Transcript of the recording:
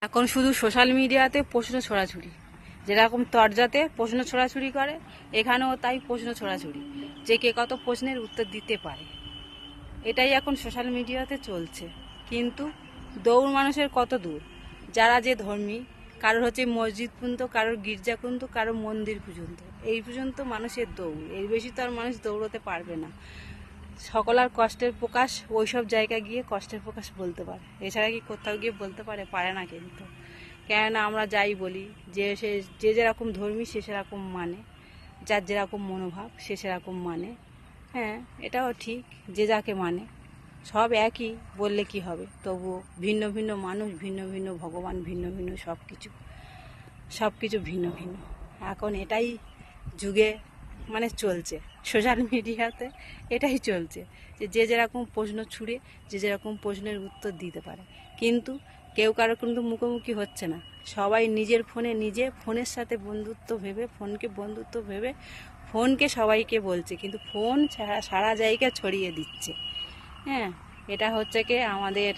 এখন শুধু সোশ্যাল মিডিয়াতে প্রশ্ন ছড়াছড়ি, যেরকম তরজাতে প্রশ্ন ছড়াছড়ি করে এখানেও তাই প্রশ্ন ছড়াছড়ি, যে কে কত প্রশ্নের উত্তর দিতে পারে। এটাই এখন সোশ্যাল মিডিয়াতে চলছে। কিন্তু দৌড় মানুষের কত দূর, যারা যে ধর্মী, কারোর হচ্ছে মসজিদ পর্যন্ত, কারোর গির্জা পর্যন্ত, কারোর মন্দির পর্যন্ত, এই পর্যন্ত মানুষের দৌড়। এর বেশি তো আর মানুষ দৌড়তে পারবে না। সকলার কষ্টের প্রকাশ ওইসব জায়গায় গিয়ে কষ্টের প্রকাশ বলতে পারে, এছাড়া কি কোথাও গিয়ে বলতে পারে? পারে না। কিন্তু কেননা আমরা যাই বলি, যে যেরকম ধর্মী সে সেরকম মানে, যার যেরকম মনোভাব সে সেরকম মানে। হ্যাঁ, এটাও ঠিক, যে যাকে মানে সব একই বললে কি হবে? তবুও ভিন্ন ভিন্ন মানুষ, ভিন্ন ভিন্ন ভগবান, ভিন্ন ভিন্ন সব কিছু ভিন্ন ভিন্ন। এখন এটাই যুগে মানে চলছে, সোশ্যাল মিডিয়াতে এটাই চলছে, যে যেরকম প্রশ্ন ছুঁড়ে যে যেরকম প্রশ্নের উত্তর দিতে পারে। কিন্তু কেউ কারো কিন্তু মুখোমুখি হচ্ছে না, সবাই নিজের ফোনে নিজে, ফোনের সাথে বন্ধুত্ব ভেবে, ফোনকে বন্ধুত্ব ভেবে ফোনকে সবাইকে বলছে, কিন্তু ফোন সারা জায়গা ছড়িয়ে দিচ্ছে। হ্যাঁ, এটা হচ্ছে কি আমাদের